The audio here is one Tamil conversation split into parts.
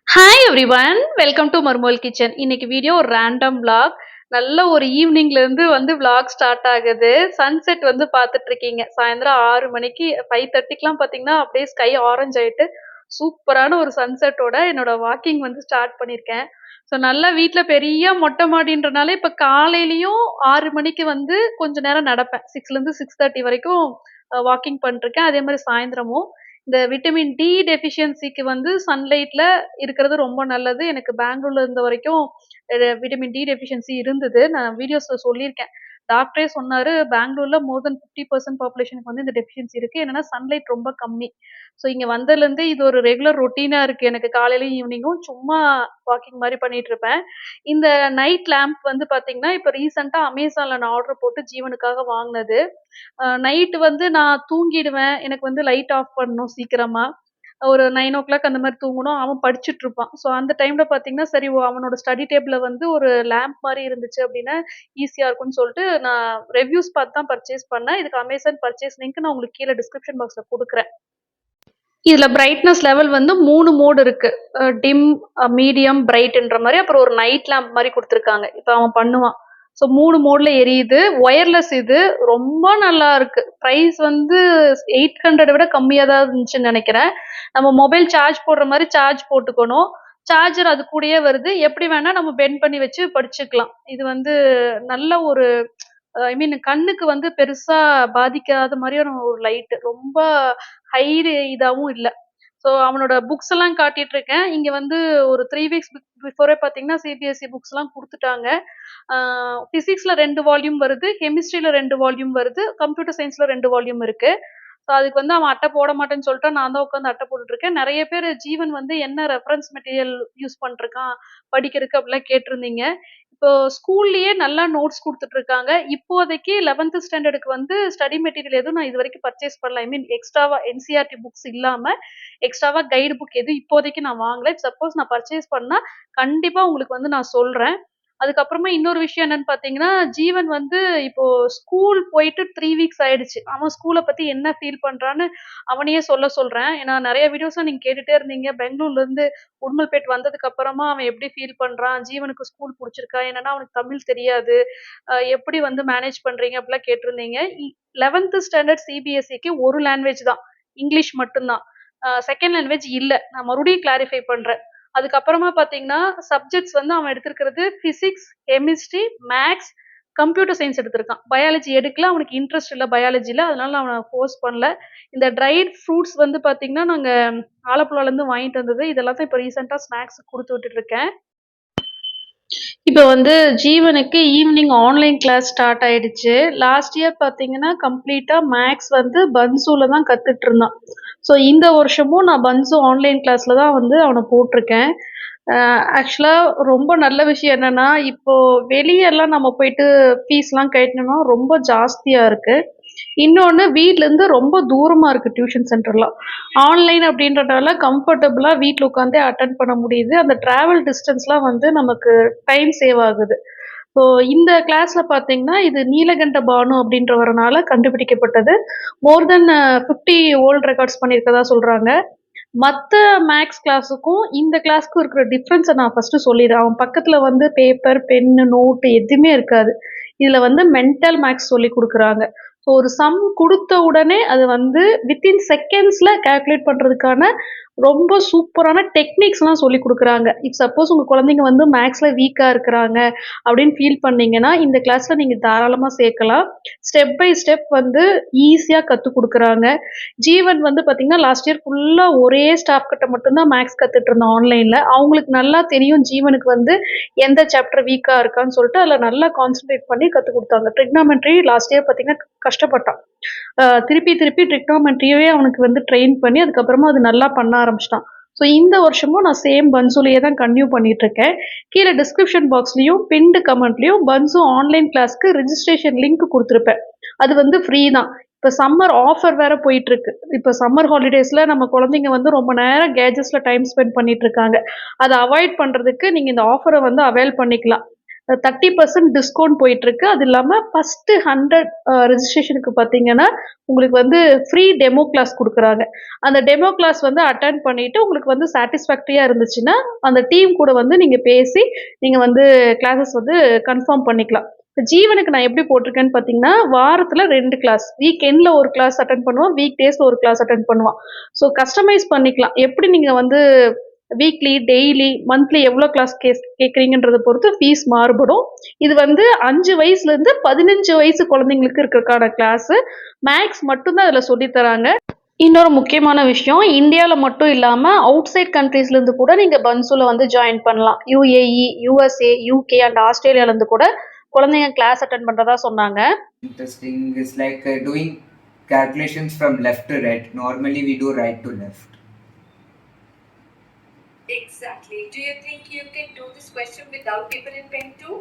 ஹாய் எவ்ரிவன், வெல்கம் டு மர்மோல் கிச்சன். இன்னைக்கு வீடியோ ஒரு ரேண்டம் vlog. நல்ல ஒரு ஈவினிங்ல இருந்து vlog ஸ்டார்ட் ஆகுது. சன்செட் பார்த்துட்டு இருக்கீங்க. சாயந்தரம் 6 மணிக்கு 5:30க்குலாம் பார்த்தீங்கன்னா அப்படியே ஸ்கை ஆரஞ்ச் ஆயிட்டு சூப்பரான ஒரு சன்செட்டோட என்னோட வாக்கிங் ஸ்டார்ட் பண்ணியிருக்கேன். ஸோ நல்லா வீட்டில் பெரிய மொட்டை மாடின்றனால இப்போ காலையிலயும் 6 மணிக்கு கொஞ்ச நேரம் நடப்பேன். 6லேருந்து 6:30 வரைக்கும் வாக்கிங் பண்ணிருக்கேன். அதே மாதிரி சாயந்தரமும் இந்த விட்டமின் டி டெஃபிஷியன்சிக்கு சன்லைட்ல இருக்கிறது ரொம்ப நல்லது. எனக்கு பெங்களூர்ல இருந்த வரைக்கும் விட்டமின் டி டெஃபிஷியன்சி இருந்தது. நான் வீடியோஸ்ல சொல்லியிருக்கேன். டாக்டரே சொன்னாரு, பெங்களூர்ல மோர் தென் 50% பாப்புலேஷனுக்கு இந்த டெஃபிஷியன்சி இருக்கு. என்னன்னா சன்லைட் ரொம்ப கம்மி. ஸோ இங்க வந்ததுலேருந்து இது ஒரு ரெகுலர் ரொட்டீனா இருக்கு. எனக்கு காலையிலயும், ஈவினிங்கும் சும்மா வாக்கிங் மாரி பண்ணிட்டு இருப்பேன். இந்த நைட் லேம்ப் பார்த்தீங்கன்னா, இப்ப ரீசென்ட்டா அமேசான்ல நான் ஆர்டர் போட்டு ஜீவனுக்காக வாங்குனது. நைட்டு நான் தூங்கிடுவேன். எனக்கு லைட் ஆஃப் பண்ணணும் சீக்கிரமா. ஒரு 9:00 அந்த மாரி தூங்கணும். அவன் படிச்சுட்டு இருப்பான். ஸோ அந்த டைம்ல பார்த்தீங்கன்னா, சரி அவனோட ஸ்டடி டேபிள்ல ஒரு லேம்ப் மாரி இருந்துச்சு அப்டின்னா, ஈஸியா இருக்கும்னு சொல்ட்டு நான் ரிவ்யூஸ் பார்த்து தான் பர்ச்சேஸ் பண்ணேன். இதுக்கு அமேசான் பர்ச்சேஸ் லிங்க் நான் உங்களுக்கு கீழ டிஸ்கிரிப்ஷன் பாக்ஸ்ல குடுக்குறேன். இதுல பிரைட்னஸ் லெவல் 3 மோட் இருக்கு. டிம், மீடியம், பிரைட்ன்ற மாரி. அப்புறம் ஒரு நைட் லேம்ப் மாரி குடுத்துருக்காங்க. இப்ப அவன் பண்ணுவான். ஸோ 3 மோட்ல எரியுது. ஒயர்லெஸ் இது. ரொம்ப நல்லா இருக்கு. பிரைஸ் 800 விட கம்மியா தான் இருந்துச்சுன்னு நெனைக்கிறேன். நம்ம மொபைல் சார்ஜ் போடுற மாரி சார்ஜ் போட்டுக்கணும். சார்ஜர் அது கூடயே வருது. எப்படி வேணா நம்ம பெண்ட் பண்ணி வச்சு படிச்சுக்கலாம். இது நல்ல ஒரு ஐ மீன் கண்ணுக்கு பெருசா பாதிக்காத மாரியான ஒரு லைட். ரொம்ப ஹை இதாவும் இல்ல. ஸோ அவனோட புக்ஸ் எல்லாம் காட்டிட்டு இருக்கேன். இங்க ஒரு 3 வீக்ஸ் பிஃபோரே பார்த்தீங்கன்னா, சிபிஎஸ்இ புக்ஸ்லாம் குடுத்துட்டாங்க. ஆ பிசிக்ஸ்ல 2 வால்யூம் வருது. கெமிஸ்ட்ரில 2 வால்யூம் வருது. கம்ப்யூட்டர் சயன்ஸ்ல 2 வால்யூம் இருக்கு. ஸோ அதுக்கு அவன் அட்டை போட மாட்டேன்னு சொல்லிட்டான். நான் தான் உட்காந்து அட்டை போட்டுட்டு இருக்கேன். நெறைய பேரு ஜீவன் என்ன ரெஃபரன்ஸ் மெட்டீரியல் யூஸ் பண்ணிருக்கான் படிக்கிறதுக்கு அப்படிலாம் கேட்டிருந்தீங்க. இப்போ ஸ்கூல்லயே நல்லா நோட்ஸ் குடுத்துட்டு இருக்காங்க. இப்போதைக்கு 11த் ஸ்டாண்டர்டுக்கு ஸ்டடி மெட்டீரியல் எதுவும் நான் இதுவரைக்கும் பர்ச்சேஸ் பண்ணல. ஐ மீன் எக்ஸ்ட்ராவா என்சிஇஆர்டி புக்ஸ் இல்லாம, எக்ஸ்ட்ராவா கைடு புக் எதுவும் இப்போதைக்கு நான் வாங்கல. சப்போஸ் நான் பர்ச்சேஸ் பண்ணா, கண்டிப்பா உங்களுக்கு நான் சொல்றேன். அதுக்கப்புறமா இன்னொரு விஷயம் என்னன்னு பார்த்தீங்கன்னா, ஜீவன் இப்போ ஸ்கூல் போயிட்டு 3 வீக்ஸ் ஆயிடுச்சு. அவன் ஸ்கூல பத்தி என்ன ஃபீல் பண்றான்னு அவனையே சொல்ல சொல்றேன். ஏன்னா நெறைய வீடியோஸ்ல நீங்க கேட்டுட்டே இருந்தீங்க. பெங்களூர்லருந்து உடுமல்பேட் வந்ததுக்கு அப்புறமா அவன் எப்படி ஃபீல் பண்றான்? ஜீவனுக்கு ஸ்கூல் புடிச்சிருக்கா? என்னன்னா அவனுக்கு தமிழ் தெரியாது. எப்படி மேனேஜ் பண்றீங்க? அப்படிலாம் கேட்டிருந்தீங்க. 11த் ஸ்டாண்டர்ட் சிபிஎஸ்இக்கு ஒரு லாங்குவேஜ் தான். இங்கிலீஷ் மட்டும் தான். 2ண்ட் லாங்குவேஜ் இல்ல. நான் மறுபடியும் கிளாரிஃபை பண்றேன். அதுக்கப்புறமா பார்த்தீங்கன்னா, சப்ஜெக்ட்ஸ் அவன் எடுத்திருக்கிறது physics, chemistry, maths, computer science எடுத்திருக்கான். பயாலஜி எடுக்கல. அவனுக்கு இன்ட்ரெஸ்ட் இல்ல பயாலஜில. அதனால நான் அவன ஃபோர்ஸ் பண்ணல. இந்த ட்ரைட் ஃப்ரூட்ஸ் பார்த்தீங்கன்னா, நாங்க ஆலப்புழாலருந்து வாங்கிட்டு வந்தது. இது எல்லாத்தையும் இப்ப ரீசென்ட்டா ஸ்நாக்ஸ்க்கு குடுத்து விட்டுட்டு இருக்கேன். இப்ப ஜீவனுக்கு ஈவினிங் ஆன்லைன் கிளாஸ் ஸ்டார்ட் ஆயிடுச்சு. லாஸ்ட் இயர் பார்த்தீங்கன்னா, கம்ப்ளீட்டா மேத்ஸ் பன்சூல தான் கத்துட்டு இருந்தான். ஸோ இந்த வருஷமும் நான் பன்சு ஆன்லைன் கிளாஸ்ல தான் அவன போட்டிருக்கேன். ஆக்சுவலா ரொம்ப நல்ல விஷயம் என்னன்னா, இப்போ வெளியலாம் நம்ம போயிட்டு ஃபீஸ்லாம் கட்டணும்னா ரொம்ப ஜாஸ்தியா இருக்கு. இன்னொன்னு வீட்லருந்து ரொம்ப தூரமா இருக்கு டியூஷன் சென்டர்லாம். ஆன்லைன் அப்படின்றனால கம்ஃபர்டபுளா வீட்ல உட்காந்தே அட்டெண்ட் பண்ண முடியுது. அந்த டிராவல் டிஸ்டன்ஸ்லாம் நமக்கு டைம் சேவ் ஆகுது. ஸோ இந்த கிளாஸ்ல பார்த்தீங்கன்னா, இது நீலகண்ட பானு அப்படின்றவர்னால கண்டுபிடிக்கப்பட்டது. மோர் தென் 50 வேர்ல்ட் ரெக்கார்ட்ஸ் பண்ணியிருக்கதா சொல்றாங்க. மத்த மேத்ஸ் கிளாஸுக்கும், இந்த கிளாஸ்க்கும் இருக்கிற டிஃபரன்ஸ நான் ஃபர்ஸ்ட்டு சொல்லிர்றேன். அவன் பக்கத்துல பேப்பர், பென்னு, நோட்டு எதுவுமே இருக்காது. இதுல மென்டல் மேத்ஸ் சொல்லிக் குடுக்குறாங்க. ஸோ ஒரு சம் குடுத்த உடனே அது வித்தின் செகண்ட்ஸ்ல கால்குலேட் பண்றதுக்கான ரொம்ப சூப்பரான டெக்னிக்ஸ்லாம் சொல்லிக் குடுக்குறாங்க. இஃப் சப்போஸ் உங்க குழந்தைங்க மேத்ஸ்ல வீக்கா இருக்கிறாங்க அப்படின்னு ஃபீல் பண்ணீங்கன்னா, இந்த கிளாஸ்ல நீங்க தாராளமா சேர்க்கலாம். ஸ்டெப் பை ஸ்டெப் ஈஸியா கத்துக் குடுக்குறாங்க. ஜீவன் பார்த்தீங்கன்னா, லாஸ்ட் இயர் ஃபுல்லா ஒரே ஸ்டாஃப் கிட்ட மட்டும் தான் மேத்ஸ் கத்துட்டு இருந்தான் ஆன்லைன்ல. அவங்களுக்கு நல்லா தெரியும் ஜீவனுக்கு எந்த சாப்டர் வீக்கா இருக்கான்னு சொல்லிட்டு, அதுல நல்லா கான்சன்ட்ரேட் பண்ணி கத்துக் குடுத்தாங்க. ட்ரிக்னாமெட்ரி லாஸ்ட் இயர் பார்த்தீங்கன்னா கஷ்டப்பட்டான். திருப்பி திருப்பி ட்ரிக்னாமெட்ரியவே அவனுக்கு ட்ரெயின் பண்ணி, அதுக்கப்புறமா அது நல்லா பண்ண ஆரம்பிச்சுட்டான். ஸோ இந்த வருஷமும் நான் சேம் பன்சுலயே தான் கன்டின்யூ பண்ணிட்டு இருக்கேன். கீழ டிஸ்கிரிப்ஷன் பாக்ஸ்லயும், பின்டு கமெண்ட்லயும் பன்சு ஆன்லைன் கிளாஸ்க்கு ரிஜிஸ்ட்ரேஷன் லிங்க் குடுத்திருப்பேன். அது ஃப்ரீ தான். இப்ப சம்மர் ஆஃபர் வேற போயிட்டு இருக்கு. இப்ப சம்மர் ஹாலிடேஸ்ல நம்ம குழந்தைங்க ரொம்ப நேரம் கேஜெட்ஸ்ல டைம் ஸ்பெண்ட் பண்ணிட்டு இருக்காங்க. அத அவாய்ட் பண்றதுக்கு நீங்க இந்த ஆஃபர அவைல் பண்ணிக்கலாம். 30% டிஸ்கவுண்ட் போயிட்டுருக்கு. அது இல்லாம ஃபர்ஸ்ட்டு 100 ரிஜிஸ்ட்ரேஷனுக்கு பார்த்தீங்கன்னா, உங்களுக்கு வந்து ஃப்ரீ டெமோ கிளாஸ் குடுக்குறாங்க. அந்த டெமோ கிளாஸ் வந்து அட்டெண்ட் பண்ணிட்டு உங்களுக்கு வந்து சாட்டிஸ்ஃபேக்டரியா இருந்துச்சுன்னா, அந்த டீம் கூட வந்து நீங்க பேசி, நீங்க வந்து கிளாஸஸ் வந்து கன்ஃபார்ம் பண்ணிக்கலாம். இப்ப ஜீவனுக்கு நான் எப்படி போட்டிருக்கேன்னு பார்த்தீங்கன்னா, வாரத்துல 2 கிளாஸ். வீக் எண்ட்ல ஒரு கிளாஸ் அட்டெண்ட் பண்ணுவான். வீக் டேஸ்ல ஒரு கிளாஸ் அட்டெண்ட் பண்ணுவான். ஸோ கஸ்டமைஸ் பண்ணிக்கலாம். எப்படி நீங்க வந்து வீக்லி, டெய்லி, மந்த்லி எவ்வளோ கிளாஸ் கேட்குறீங்கன்றத பொறுத்து ஃபீஸ் மாறுபடும். இது வந்து 5 வயசுலேருந்து 15 வயசு குழந்தைங்களுக்கு இருக்கறக்கான கிளாஸு. மேக்ஸ் மட்டும் தான் அதில சொல்லி தராங்க. இன்னொரு முக்கியமான விஷயம், இந்தியால மட்டும் இல்லாம அவுட் சைட் கண்ட்ரீஸ்லேருந்து கூட நீங்க பன்சூல வந்து ஜாயின் பண்ணலாம். UAE, USA, UK அண்ட் ஆஸ்திரேலியாலேருந்து கூட குழந்தைங்க கிளாஸ் அட்டெண்ட் பண்றதா சொன்னாங்க. Interesting is like doing calculations from left to right. Normally we do right to left. Exactly. Do you think you can do this question without paper and pen too?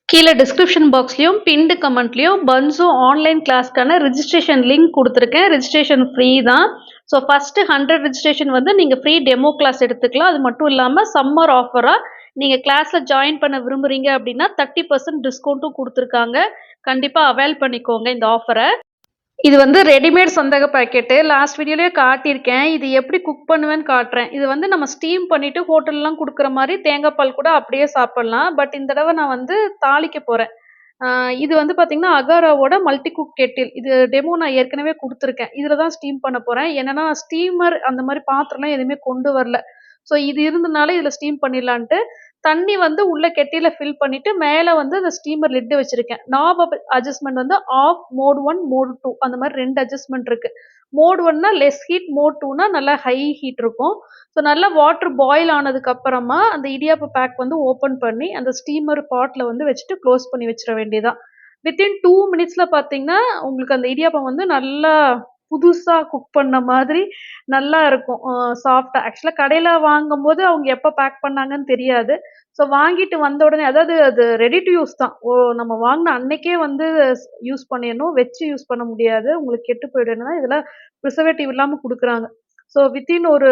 கீழே டிஸ்கிரிப்ஷன் பாக்ஸ்லயும் பின்டு கமெண்ட்லயும் பன்சோ ஆன்லைன் கிளாஸ்க்கான ரிஜிஸ்ட்ரேஷன் லிங்க் கொடுத்துருக்கேன். ரிஜிஸ்ட்ரேஷன் ஃப்ரீ தான். ஸோ ஃபர்ஸ்ட் 100 ரிஜிஸ்ட்ரேஷன் வந்து நீங்க ஃப்ரீ டெமோ கிளாஸ் எடுத்துக்கலாம். அது மட்டும் இல்லாம சம்மர் ஆஃபரா நீங்க கிளாஸ்ல ஜாயின் பண்ண விரும்புறீங்க அப்படின்னா 30% டிஸ்கவுண்ட்டும் கொடுத்துருக்காங்க. கண்டிப்பா அவைல் பண்ணிக்கோங்க இந்த ஆஃபரை. இது வந்து ரெடிமேட் சந்தக பாக்கெட்டு. லாஸ்ட் வீடியோலயே காட்டியிருக்கேன். இது எப்படி குக் பண்ணுவேன்னு காட்டுறேன். இது வந்து நம்ம ஸ்டீம் பண்ணிட்டு ஹோட்டல்லாம் குடுக்குற மாரி தேங்காய் பால் கூட அப்படியே சாப்பிடலாம். பட் இந்த தடவ நான் வந்து தாளிக்க போறேன். இது வந்து பார்த்தீங்கன்னா, அகாராவோட மல்டி குக் கெட்டில். இது டெமோ நான் ஏற்கனவே குடுத்துருக்கேன். இதுல தான் ஸ்டீம் பண்ண போறேன். என்னன்னா, ஸ்டீமர் அந்த மாரி பாத்திரம்லாம் எதுவுமே கொண்டு வரல. ஸோ இது இருந்தனால இதுல ஸ்டீம் பண்ணிடலான்ட்டு, தண்ணி வந்து உள்ள கெட்டில ஃபில் பண்ணிட்டு, மேல வந்து அந்த ஸ்டீமர் லிட் வச்சிருக்கேன். நாப் அட்ஜஸ்ட்மென்ட் வந்து ஆஃப், மோட் 1, மோட் 2 அந்த மாரி 2 அட்ஜஸ்ட்மென்ட் இருக்கு. மோட் 1னா லெஸ் ஹீட், மோட் 2னா நல்லா ஹை ஹீட் இருக்கும். ஸோ நல்லா வாட்டர் பாயில் ஆனதுக்கு அப்புறமா, அந்த இடியாப்ப பேக் வந்து ஓப்பன் பண்ணி, அந்த ஸ்டீமர் பாட்ல வந்து வச்சுட்டு க்ளோஸ் பண்ணி வச்சிர வேண்டியதுதான். வித்தின் 2 மினிட்ஸ்ல பார்த்தீங்கன்னா, உங்களுக்கு அந்த இடியாப்பம் வந்து நல்லா புதுசா குக் பண்ண மாதிரி நல்லா இருக்கும். சாஃப்ட்டா. ஆக்சுவலா கடையில வாங்கும்போது அவங்க எப்ப பேக் பண்ணாங்கன்னு தெரியாது. ஸோ வாங்கிட்டு வந்த உடனே அதாவது அது ரெடி டூ யூஸ் தான். நம்ம வாங்குன அன்னைக்கே வந்து யூஸ் பண்ணிறணும். வச்சு யூஸ் பண்ண முடியாது. உங்களுக்கு கெட்டு போயிடும்னா, இதுல ப்ரிசர்வேட்டிவ் இல்லாம குடுக்குறாங்க. ஸோ வித்தின் ஒரு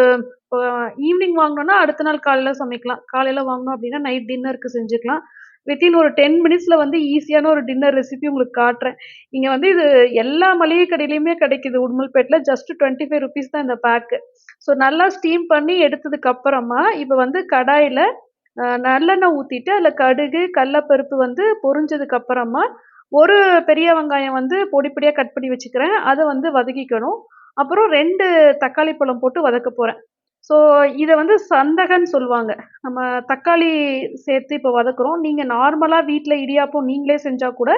அ ஈவினிங் வாங்குனோம்னா, அடுத்த நாள் காலையில சமைக்கலாம். காலையில வாங்குனோம் அப்டின்னா, நைட் டின்னருக்கு செஞ்சுக்கலாம். வித்தின் ஒரு 10 மினிட்ஸ்ல வந்து ஈஸியான ஒரு டின்னர் ரெசிபி உங்களுக்கு காட்டுறேன். இங்க வந்து இது எல்லா மளிகை கடையிலயுமே கிடைக்குது. உடுமல்பேட்ல ஜஸ்ட் ₹25 தான் இந்த பேக்கு. ஸோ நல்லா ஸ்டீம் பண்ணி எடுத்ததுக்கு அப்புறமா, இப்ப வந்து கடாயில நல்லெண்ணெய் ஊத்திட்டு, அதுல கடுகு, கடலப்பருப்பு வந்து பொரிஞ்சதுக்கு அப்புறமா, ஒரு பெரிய வெங்காயம் வந்து பொடி பொடியா கட் பண்ணி வச்சுக்கிறேன். அத வந்து வதக்கிக்கணும். அப்புறம் 2 தக்காளி பழம் போட்டு வதக்க போறேன். ஸோ இத வந்து சந்தகன்னு சொல்லுவாங்க. நம்ம தக்காளி சேர்த்து இப்ப வதக்குறோம். நீங்க நார்மலா வீட்ல இடியாப்பம் நீங்களே செஞ்சா கூட,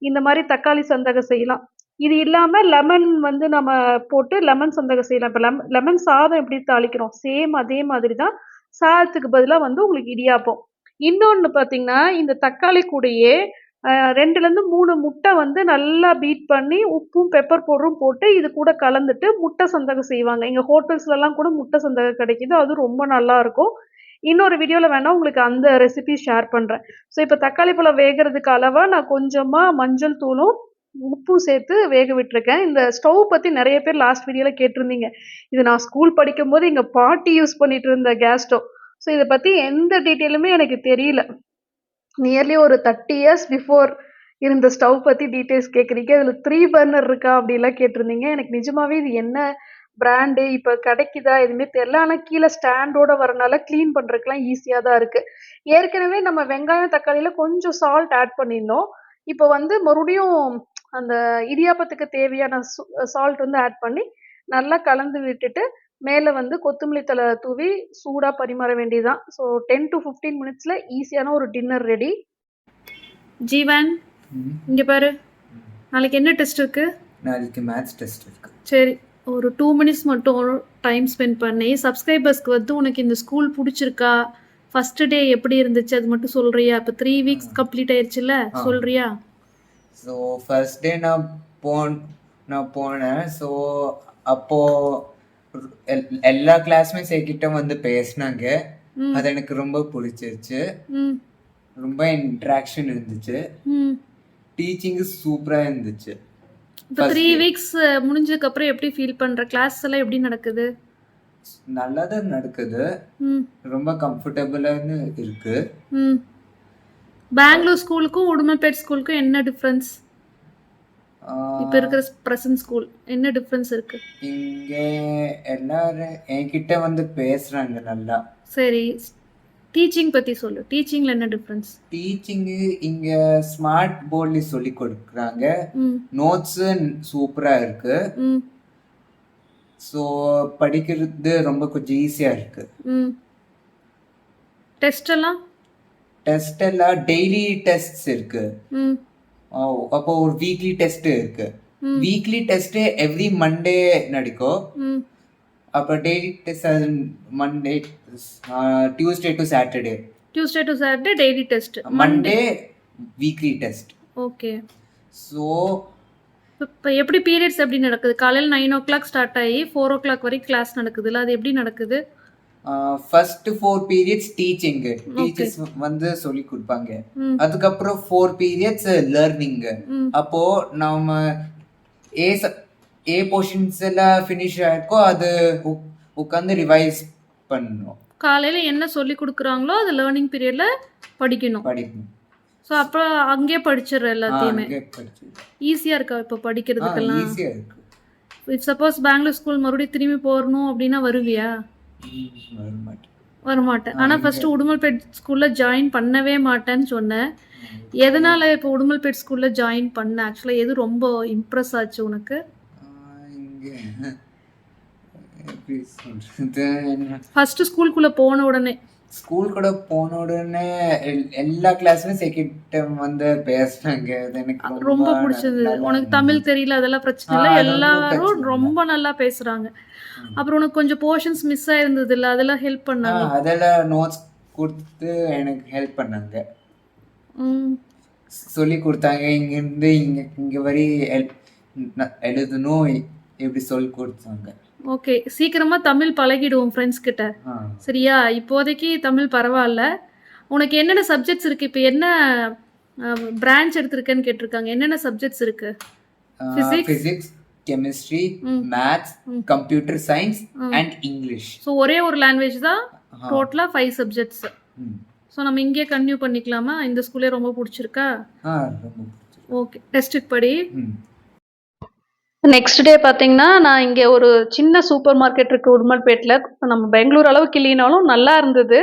இந்த மாரி தக்காளி சந்தகம் செய்யலாம். இது இல்லாம லெமன் வந்து நம்ம போட்டு லெமன் சந்தகம் செய்யலாம். இப்ப லெமன் சாதம் எப்படி தாளிக்கிறோம், சேம் அதே மாதிரி தான். சாதத்துக்கு பதிலா வந்து உங்களுக்கு இடியாப்பம். இன்னொன்னு பார்த்தீங்கன்னா, இந்த தக்காளி கூடயே 2லேருந்து 3 முட்டை வந்து நல்லா பீட் பண்ணி, உப்பும், பெப்பர் பவுடரும் போட்டு இது கூட கலந்துட்டு முட்டை சந்தகம் செய்வாங்க. எங்க ஹோட்டல்ஸ்லலாம் கூட முட்டை சந்தகம் கிடைக்குது. அது ரொம்ப நல்லாருக்கும். இன்னொரு வீடியோல வேணா உங்களுக்கு அந்த ரெசிபி ஷேர் பண்றேன். ஸோ இப்ப தக்காளி பழம் வேகறதுக்கு அளவா நான் கொஞ்சமா மஞ்சள் தூளும், உப்பும் சேர்த்து வேக விட்டுருக்கேன். இந்த ஸ்டவ் பத்தி நெறைய பேர் லாஸ்ட் வீடியோல கேட்டிருந்தீங்க. இது நான் ஸ்கூல் படிக்கும்போது எங்க பாட்டி யூஸ் பண்ணிட்டு இருந்த கேஸ் ஸ்டவ். ஸோ இத பத்தி எந்த டீட்டெயிலுமே எனக்கு தெரியல. நியர்லி ஒரு 30 இயர்ஸ் பிஃபோர் இருந்த ஸ்டவ் பத்தி டீட்டெயில்ஸ் கேட்குறீங்க. இதுல 3 பர்னர் இருக்கா? அப்படிலாம் கேட்டிருந்தீங்க. எனக்கு நிஜமாவே இது என்ன பிராண்டு, இப்ப கிடைக்குதா? எதுவுமே தெரியல. ஆனா கீழ ஸ்டாண்டோட வரனால கிளீன் பண்றதுக்குலாம் ஈஸியா தான் இருக்கு. ஏற்கனவே நம்ம வெங்காயம், தக்காளில கொஞ்சம் சால்ட் ஆட் பண்ணியிருந்தோம். இப்ப வந்து மறுபடியும் அந்த இடியாப்பத்துக்கு தேவையான சால்ட் வந்து ஆட் பண்ணி, நல்லா கலந்து விட்டுட்டு, மேல வந்து கொத்தமல்லி தழை தூவி சூடா பரிமாற வேண்டியதுதான். ஸோ 10 to 15 மினிட்ஸ்ல ஈஸியான ஒரு டின்னர் ரெடி. ஜீவன், இங்க பாரு. நாளைக்கு என்ன டெஸ்ட் இருக்கு? நாளைக்கு மேத்ஸ் டெஸ்ட் இருக்கு. சரி, ஒரு 2 மினிட்ஸ் மட்டும் டைம் ஸ்பெண்ட் பண்ணி சப்ஸ்கிரைபர்ஸ்க்கு வந்து உனக்கு இந்த ஸ்கூல் பிடிச்சிருக்கா, ஃபர்ஸ்ட் டே எப்படி இருந்துச்சு அது மட்டும் சொல்றியா? இப்போ 3 வீக்ஸ் கம்ப்ளீட் ஆயிருச்சுல்ல, சொல்றியா? ஸோ ஃபர்ஸ்ட் டே நான் போனேன். ஸோ அப்போ எல்லா கிளாஸ்மேட்ஸ் என்கிட்ட வந்து பேசினாங்க. அது எனக்கு ரொம்ப பிடிச்சிருச்சு. ரொம்ப இன்ட்ராக்ஷன் இருந்துச்சு. டீச்சிங் சூப்பரா இருந்துச்சு. இப்போ 3 வீக்ஸ் முடிஞ்சதுக்கு அப்புறம் எப்படி ஃபீல் பண்ற? கிளாஸ் எல்லாம் எப்படி நடக்குது? நல்லா தான் நடக்குது. ரொம்ப கம்ஃபர்டபுளான்னு இருக்கு. பெங்களூர் ஸ்கூலுக்கும் உடுமல்பேட் ஸ்கூலுக்கும் என்ன டிஃப்ரென்ஸ்? இப்போ இருக்கிற பிரசன்ட் ஸ்கூல் என்ன டிஃப்ரென்ஸ் இருக்கு? இங்கே எல்லாரும் என்கிட்ட வந்து பேசுறாங்க நல்லா. சரி, டீச்சிங் பத்தி சொல்லு. டீச்சிங்ல என்ன டிஃப்ரென்ஸ்? டீச்சிங்கு இங்க ஸ்மார்ட் போர்ட்ல சொல்லி கொடுக்குறாங்க. ம் நோட்ஸ் சூப்பரா இருக்கு. ம் ஸோ படிக்கிறது ரொம்ப கொஞ்சம் ஈஸியா இருக்கு. ம் டெஸ்ட் எல்லாம்? டெஸ்ட் எல்லாம் டெய்லி டெஸ்ட்ஸ் இருக்கு. ம் அப்போ ஒரு வீக்லி டெஸ்ட் இருக்கு. ம் வீக்லி டெஸ்ட் எவ்ரி மண்டே நடக்கும். ம் அப்போ daily test Monday Tuesday to Saturday. Tuesday to Saturday daily test. Monday weekly test. Okay. So இப்போ எப்படி பீரியட்ஸ் எப்படி நடக்குது? காலையில் 9 o'clock ஸ்டார்ட் ஆகி 4 o'clock வரைக்கும் கிளாஸ் நடக்குதுல்ல, அது எப்படி நடக்குது? ஃபர்ஸ்ட் 4 periods டீச்சிங், டீச்சர்ஸ் வந்து சொல்லி கொடுப்பாங்க. ம் அதுக்கப்புறம் 4 periods லேர்னிங். ம் அப்போ நாம ஏ போர்ஷன்ஸ் எல்லாம் ஃபினிஷ் ஆயிருக்கோ அது உட்காந்து ரிவைஸ் பண்ணணும். காலையில் என்ன சொல்லி கொடுக்குறாங்களோ அது லேர்னிங் பீரியடில் படிக்கணும். ஸோ அப்போ அங்கேயே படிச்சிடுற எல்லாத்தையுமே. ஈஸியாக இருக்கா இப்போ படிக்கிறதுக்கெல்லாம்? ஈஸியா இருக்கு. இஃப் சப்போஸ் பெங்களூர் ஸ்கூல் மறுபடியும் திரும்பி போகணும் அப்படின்னா வருவியா? வரமாட்டேன். ஆனால் ஃபஸ்ட்டு உடுமல்பேட் ஸ்கூலில் ஜாயின் பண்ணவே மாட்டேன்னு சொன்னேன். எதனால் இப்போ உடுமல்பேட் ஸ்கூலில் ஜாயின் பண்ண? ஆக்சுவலாக எது ரொம்ப இம்ப்ரெஸ் ஆச்சு உனக்கு? இங்க எப்படி சொல்றது, ஃபஸ்ட்டு ஸ்கூலுக்குள்ளே போன உடனே ஸ்கூல் கூட போன உடனே எல்லா கிளாஸ்லயும் செகண்ட் டைம் வந்து பேசுறாங்க. அது எனக்கு ரொம்ப பிடிச்சது. உனக்கு தமிழ் தெரியல அதெல்லாம் பிரச்சனை இல்லை, எல்லாரும் ரொம்ப நல்லா பேசுகிறாங்க. அப்புறம் உனக்கு கொஞ்சம் போர்ஷன்ஸ் மிஸ் ஆயிருந்தது இல்லை, அதெல்லாம் ஹெல்ப் பண்ணாங்க. அதெல்லாம் நோட்ஸ் கொடுத்து எனக்கு ஹெல்ப் பண்ணாங்க. ம் சொல்லி கொடுத்தாங்க. இங்கேருந்து இங்கே வரை எழுதணும் எப்படி சொல்லி கொடுத்தாங்க. ஓகே, சீக்கிரமாக தமிழ் பழகிடுவோம் ஃப்ரெண்ட்ஸ் கிட்ட. சரியா? இப்போதைக்கு தமிழ் பரவாயில்ல. உனக்கு என்னென்ன சப்ஜெக்ட்ஸ் இருக்குது? இப்போ என்ன பிரான்ச் எடுத்திருக்கேன்னு கேட்டிருக்காங்க. என்னென்ன சப்ஜெக்ட்ஸ் இருக்கு? Physics, chemistry, maths, computer science and English. So ஒரே ஒரு லாங்குவேஜ் தான், டோட்டலாக 5 சப்ஜெக்ட்ஸ். ஸோ நம்ம இங்கே கன்டினியூ பண்ணிக்கலாமா? இந்த ஸ்கூலே ரொம்ப பிடிச்சிருக்கா? ஓகே, டெஸ்ட்டுக்கு படி. நெக்ஸ்ட் டே பார்த்தீங்கன்னா நான் இங்கே ஒரு சின்ன சூப்பர் மார்க்கெட் இருக்குது உடுமல்பேட்டில். நம்ம பெங்களூர் அளவுக்கு இல்லைனாலும் நல்லா இருந்தது.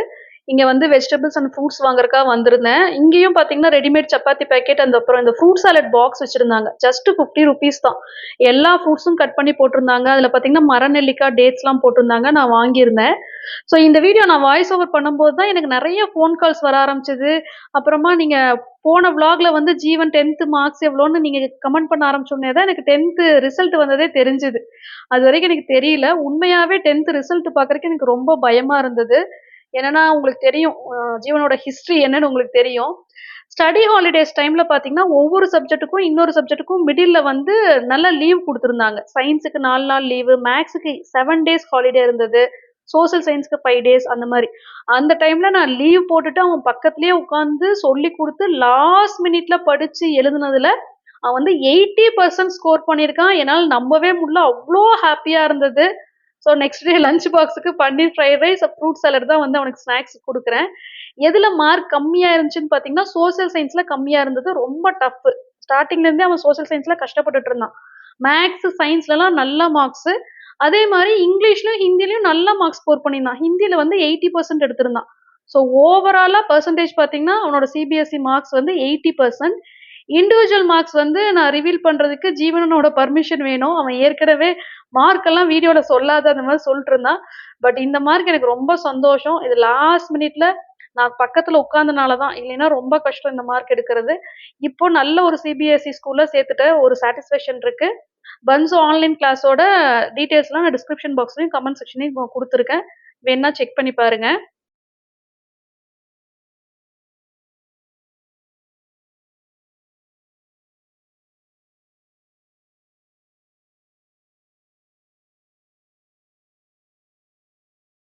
இங்கே வந்து வெஜிடபிள்ஸ் அண்ட் ஃப்ரூட்ஸ் வாங்குறதுக்காக வந்திருந்தேன். இங்கேயும் பார்த்தீங்கன்னா ரெடிமேட் சப்பாத்தி பேக்கெட் அந்த அப்புறம் இந்த ஃப்ரூட் சாலட் பாக்ஸ் வச்சுருந்தாங்க. ஜஸ்ட் 50 rupees தான். எல்லா ஃப்ரூட்ஸும் கட் பண்ணி போட்டிருந்தாங்க. அதில் பார்த்தீங்கன்னா மரநெல்லிக்காய், டேட்ஸ்லாம் போட்டிருந்தாங்க. நான் வாங்கியிருந்தேன். ஸோ இந்த வீடியோ நான் வாய்ஸ் ஓவர் பண்ணும்போது தான் எனக்கு நிறைய ஃபோன் கால்ஸ் வர ஆரம்பிச்சது. அப்புறமா நீங்கள் போன vlogல வந்து ஜீவன் 10th மார்க்ஸ் எவ்வளோன்னு நீங்கள் கமெண்ட் பண்ண ஆரம்பிச்சோடனே தான் எனக்கு 10th ரிசல்ட் வந்ததே தெரிஞ்சுது. அது வரைக்கும் எனக்கு தெரியல. உண்மையாகவே 10th ரிசல்ட் பார்க்குறதுக்கு எனக்கு ரொம்ப பயமாக இருந்தது. என்னன்னா உங்களுக்கு தெரியும் ஜீவனோட ஹிஸ்ட்ரி என்னன்னு உங்களுக்கு தெரியும். ஸ்டடி ஹாலிடேஸ் டைம்ல பார்த்தீங்கன்னா ஒவ்வொரு சப்ஜெக்ட்டுக்கும் இன்னொரு சப்ஜெக்ட்டுக்கும் மிடில்ல வந்து நல்ல லீவ் கொடுத்துருந்தாங்க. சயின்ஸுக்கு 4 நாள் லீவு, மேக்ஸுக்கு 7 days ஹாலிடே இருந்தது, சோசியல் சயின்ஸ்க்கு 5 days அந்த மாதிரி. அந்த டைம்ல நான் லீவ் போட்டுட்டு அவன் பக்கத்துலயே உட்காந்து சொல்லி கொடுத்து லாஸ்ட் மினிட்ல படிச்சு எழுதுனதுல அவன் வந்து 80% ஸ்கோர் பண்ணியிருக்கான். என்னால் நம்பவே முடியல, அவ்வளோ ஹாப்பியா இருந்தது. ஸோ நெக்ஸ்ட் டே லஞ்ச் பாக்ஸுக்கு பன்னீர் ஃப்ரைட் ரைஸ், ஃப்ரூட் சாலட் தான் வந்து அவனுக்கு ஸ்நாக்ஸ் கொடுக்குறேன். எதுல மார்க் கம்மியா இருந்துச்சுன்னு பார்த்தீங்கன்னா சோசியல் சயின்ஸ்ல கம்மியா இருந்தது. ரொம்ப டஃப். ஸ்டார்டிங்ல இருந்தே அவன் சோசியல் சயின்ஸ்ல கஷ்டப்பட்டுட்டு இருந்தான். மேக்ஸ், சயின்ஸ்லலாம் நல்ல மார்க்ஸ். அதே மாதிரி இங்கிலீஷ்லயும் ஹிந்திலையும் நல்ல மார்க்ஸ் ஸ்கோர் பண்ணியிருந்தான். ஹிந்தியில வந்து 80% எடுத்திருந்தான். ஸோ ஓவராலா பெர்சன்டேஜ் பார்த்தீங்கன்னா அவனோட சிபிஎஸ்இ மார்க்ஸ் வந்து 80%. இண்டிவிஜுவல் மார்க்ஸ் வந்து நான் ரிவீல் பண்றதுக்கு ஜீவனனோட பர்மிஷன் வேணும். அவன் ஏற்கனவே மார்க் எல்லாம் வீடியோல சொல்லாத அந்த மாதிரி சொல்லிட்டு இருந்தான். பட் இந்த மார்க் எனக்கு ரொம்ப சந்தோஷம். இது லாஸ்ட் மினிட்ல நான் பக்கத்துல உட்கார்ந்தனால தான், இல்லைன்னா ரொம்ப கஷ்டம் இந்த மார்க் எடுக்கிறது. இப்போ நல்ல ஒரு சிபிஎஸ்இ ஸ்கூல்ல சேர்த்துட்ட ஒரு சாட்டிஸ்ஃபேக்ஷன் இருக்கு. பன்சோ ஆன்லைன் கிளாஸோட டீடைல்ஸ்லாம் நான் டிஸ்கிரிப்ஷன் பாக்ஸ்லயும் கமெண்ட் செக்ஷனையும் கொடுத்துருக்கேன். வேணா செக் பண்ணி பாருங்க.